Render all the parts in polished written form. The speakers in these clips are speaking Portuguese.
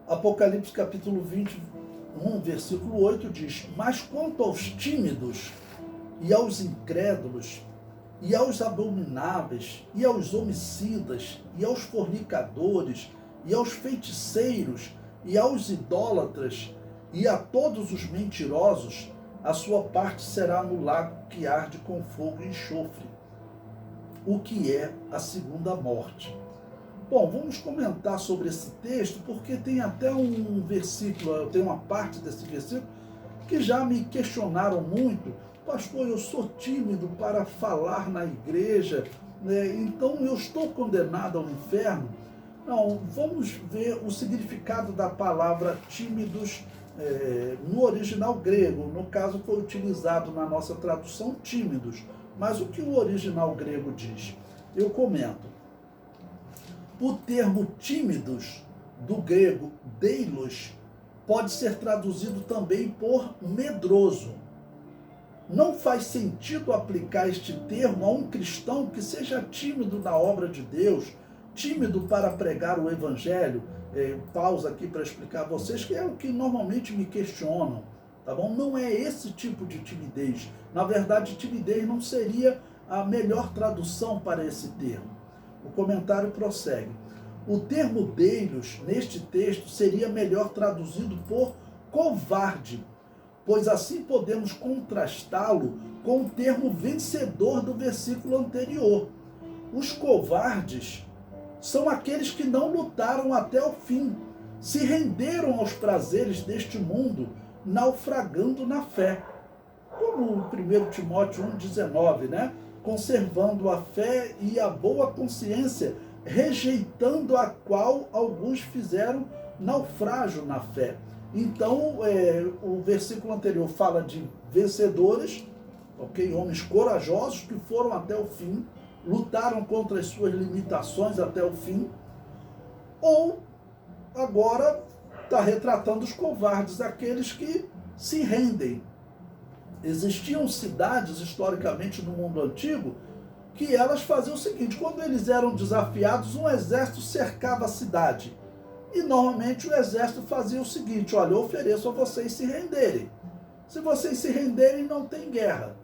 Apocalipse capítulo 21, versículo 8 diz: Mas quanto aos tímidos, e aos incrédulos, e aos abomináveis, e aos homicidas, e aos fornicadores, e aos feiticeiros, e aos idólatras, e a todos os mentirosos, a sua parte será no lago que arde com fogo e enxofre, o que é a segunda morte. Bom, vamos comentar sobre esse texto, porque tem até um versículo, tem uma parte desse versículo que já me questionaram muito. Pastor, eu sou tímido para falar na igreja, né? Então eu estou condenado ao inferno? Não, vamos ver o significado da palavra tímidos no original grego. No caso foi utilizado na nossa tradução tímidos, mas o que o original grego diz? Eu comento. O termo tímidos, do grego deilos, pode ser traduzido também por medroso. Não faz sentido aplicar este termo a um cristão que seja tímido na obra de Deus, tímido para pregar o evangelho. Pausa aqui para explicar a vocês que é o que normalmente me questionam, tá bom? Não é esse tipo de timidez. Na verdade, timidez não seria a melhor tradução para esse termo. O comentário prossegue. O termo deilos, neste texto, seria melhor traduzido por covarde, pois assim podemos contrastá-lo com o termo vencedor do versículo anterior. Os covardes são aqueles que não lutaram até o fim, se renderam aos prazeres deste mundo, naufragando na fé. Como 1 Timóteo 1,19, né? Conservando a fé e a boa consciência, rejeitando a qual alguns fizeram naufrágio na fé. Então, o versículo anterior fala de vencedores, ok? Homens corajosos que foram até o fim, lutaram contra as suas limitações até o fim, ou agora está retratando os covardes, aqueles que se rendem. Existiam cidades, historicamente, no mundo antigo, que elas faziam o seguinte: quando eles eram desafiados, um exército cercava a cidade. E, normalmente, o exército fazia o seguinte: olha, eu ofereço a vocês se renderem. Se vocês se renderem, não tem guerra.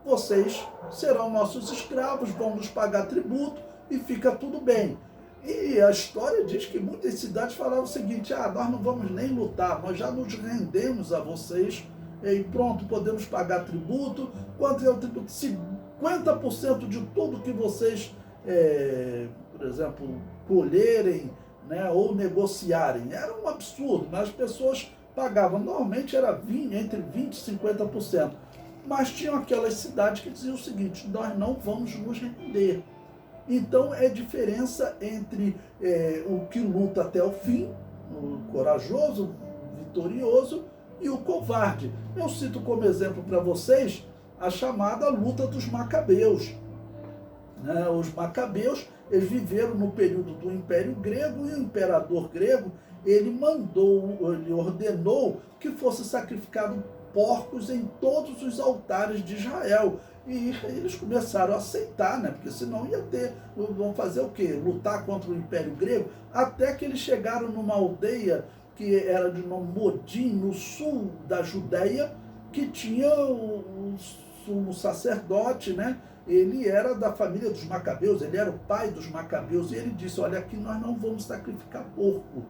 Vocês serão nossos escravos, vão nos pagar tributo e fica tudo bem. E a história diz que muitas cidades falavam o seguinte: nós não vamos nem lutar, nós já nos rendemos a vocês, e pronto, podemos pagar tributo. Quanto é o tributo? 50% de tudo que vocês, por exemplo, colherem, né, ou negociarem. Era um absurdo, mas as pessoas pagavam. Normalmente era entre 20% e 50%. Mas tinham aquelas cidades que diziam o seguinte: nós não vamos nos render. Então é diferença entre o que luta até o fim, o corajoso, vitorioso, e o covarde. Eu cito como exemplo para vocês a chamada luta dos Macabeus. Os Macabeus, eles viveram no período do Império Grego, e o imperador grego, ele ordenou que fosse sacrificado porcos em todos os altares de Israel. E eles começaram a aceitar, né? Porque senão vão fazer o quê? Lutar contra o Império Grego, até que eles chegaram numa aldeia que era de nome Modim, no sul da Judéia, que tinha o sumo sacerdote, né? Ele era da família dos Macabeus, ele era o pai dos Macabeus, e ele disse: olha, aqui nós não vamos sacrificar porco,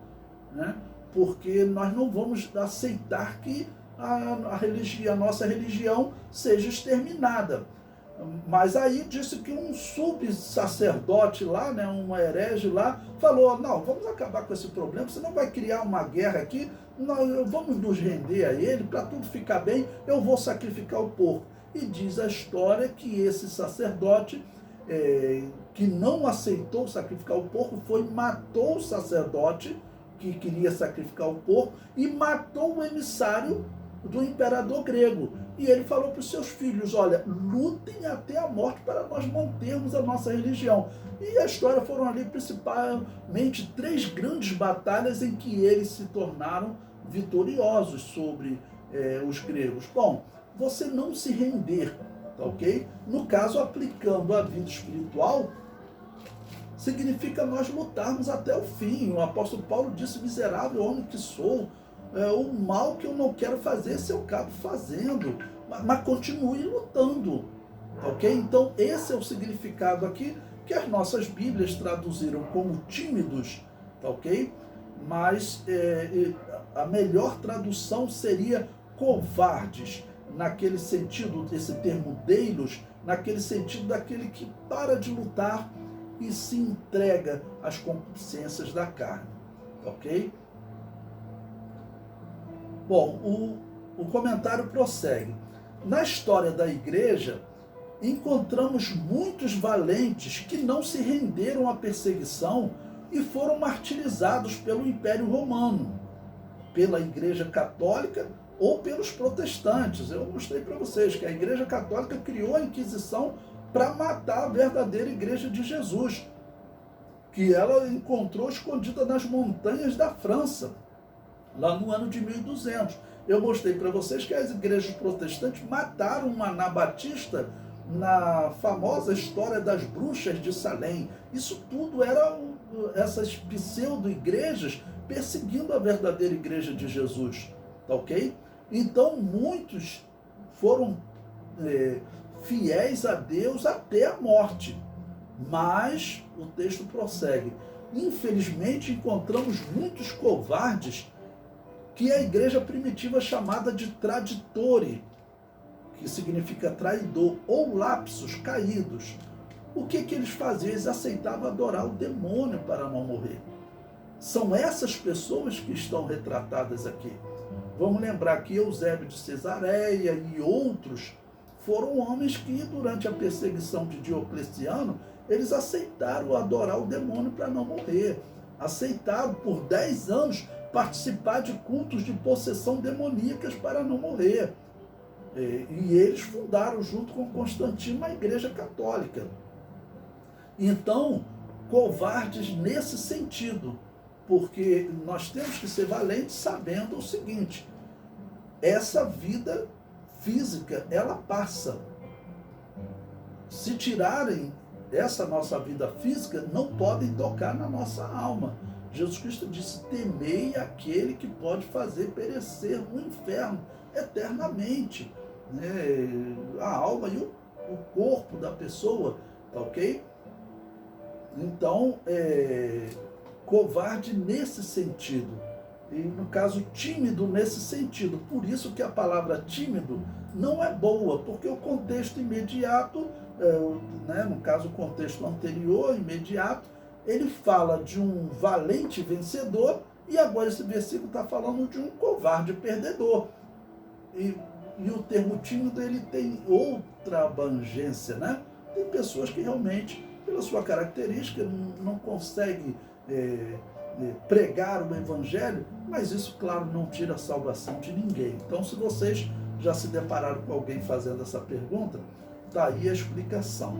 né? Porque nós não vamos aceitar que a nossa religião seja exterminada. Mas aí disse que um subsacerdote lá, né, um herege lá, falou: não, vamos acabar com esse problema, senão vai criar uma guerra aqui, vamos nos render a ele, para tudo ficar bem, eu vou sacrificar o porco. E diz a história que esse sacerdote, que não aceitou sacrificar o porco, matou o sacerdote que queria sacrificar o porco e matou o emissário do imperador grego. E ele falou para os seus filhos: olha, lutem até a morte para nós mantermos a nossa religião. E a história foram ali principalmente 3 grandes batalhas em que eles se tornaram vitoriosos sobre os gregos. Bom, você não se render, tá ok? No caso, aplicando a vida espiritual, significa nós lutarmos até o fim. O apóstolo Paulo disse: miserável homem que sou, o mal que eu não quero fazer, esse eu acabo fazendo, mas continue lutando, ok? Então esse é o significado aqui, que as nossas Bíblias traduziram como tímidos, ok? Mas a melhor tradução seria covardes, naquele sentido, esse termo deilos, naquele sentido daquele que para de lutar e se entrega às concupiscências da carne, ok? Bom, o comentário prossegue. Na história da igreja, encontramos muitos valentes que não se renderam à perseguição e foram martirizados pelo Império Romano, pela Igreja Católica ou pelos protestantes. Eu mostrei para vocês que a Igreja Católica criou a Inquisição para matar a verdadeira Igreja de Jesus, que ela encontrou escondida nas montanhas da França, lá no ano de 1200. Eu mostrei para vocês que as igrejas protestantes mataram um anabatista na famosa história das bruxas de Salém. Isso tudo era essas pseudo-igrejas perseguindo a verdadeira igreja de Jesus, tá ok? Então muitos foram fiéis a Deus até a morte, mas o texto prossegue. Infelizmente encontramos muitos covardes que a igreja primitiva chamada de traditori, que significa traidor, ou lapsos, caídos. O que eles faziam? Eles aceitavam adorar o demônio para não morrer. São essas pessoas que estão retratadas aqui. Vamos lembrar que Eusébio de Cesareia e outros foram homens que, durante a perseguição de Diocleciano, eles aceitaram adorar o demônio para não morrer. Aceitaram por 10 anos participar de cultos de possessão demoníacas para não morrer. E eles fundaram, junto com Constantino, a Igreja Católica. Então, covardes nesse sentido, porque nós temos que ser valentes sabendo o seguinte: essa vida física, ela passa. Se tirarem essa nossa vida física, não podem tocar na nossa alma. Jesus Cristo disse: temei aquele que pode fazer perecer no inferno eternamente, né? A alma e o corpo da pessoa, tá ok? Então, covarde nesse sentido, e no caso tímido nesse sentido. Por isso que a palavra tímido não é boa, porque o contexto imediato, no caso o contexto anterior, imediato, ele fala de um valente vencedor, e agora esse versículo está falando de um covarde perdedor. E o termo tímido, ele tem outra abrangência, né? Tem pessoas que realmente, pela sua característica, não conseguem pregar o evangelho, mas isso, claro, não tira a salvação de ninguém. Então, se vocês já se depararam com alguém fazendo essa pergunta, está aí a explicação.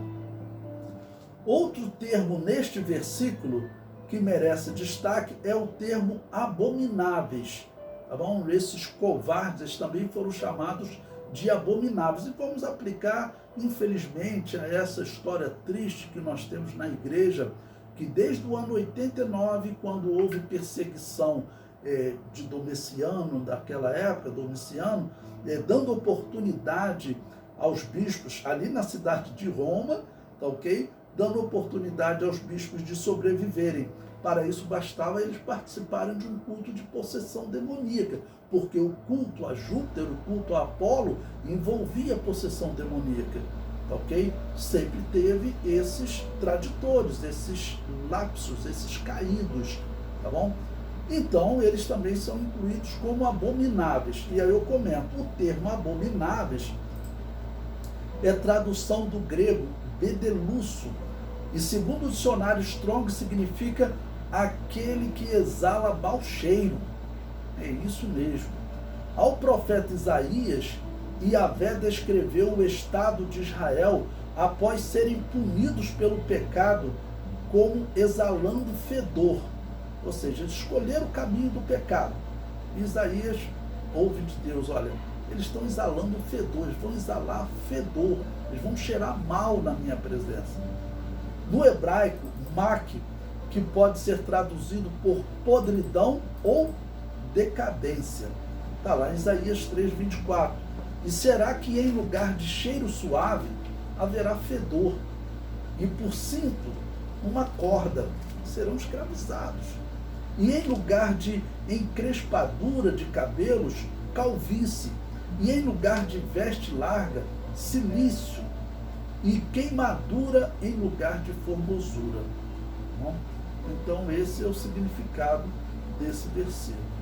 Outro termo neste versículo que merece destaque é o termo abomináveis. Tá bom? Esses covardes também foram chamados de abomináveis. E vamos aplicar, infelizmente, a essa história triste que nós temos na igreja, que desde o ano 89, quando houve perseguição de Domiciano, daquela época, Domiciano, dando oportunidade aos bispos ali na cidade de Roma, tá ok? Dando oportunidade aos bispos de sobreviverem. Para isso bastava eles participarem de um culto de possessão demoníaca, porque o culto a Júpiter, o culto a Apolo, envolvia possessão demoníaca, ok? Sempre teve esses traditores, esses lapsos, esses caídos, tá bom? Então, eles também são incluídos como abomináveis. E aí eu comento, o termo abomináveis é tradução do grego bedelusso, e segundo o dicionário Strong significa aquele que exala baucheiro. É isso mesmo. Ao profeta Isaías, Yahvé descreveu o estado de Israel após serem punidos pelo pecado como exalando fedor. Ou seja, eles escolheram o caminho do pecado. Isaías ouve de Deus: olha, eles estão exalando fedor, eles vão exalar fedor, eles vão cheirar mal na minha presença. No hebraico, Mac, que pode ser traduzido por podridão ou decadência. Está lá em Isaías 3:24. E será que em lugar de cheiro suave haverá fedor, e por cinto uma corda, serão escravizados. E em lugar de encrespadura de cabelos, calvície, e em lugar de veste larga, cilício, e queimadura em lugar de formosura. Bom, então esse é o significado desse versículo.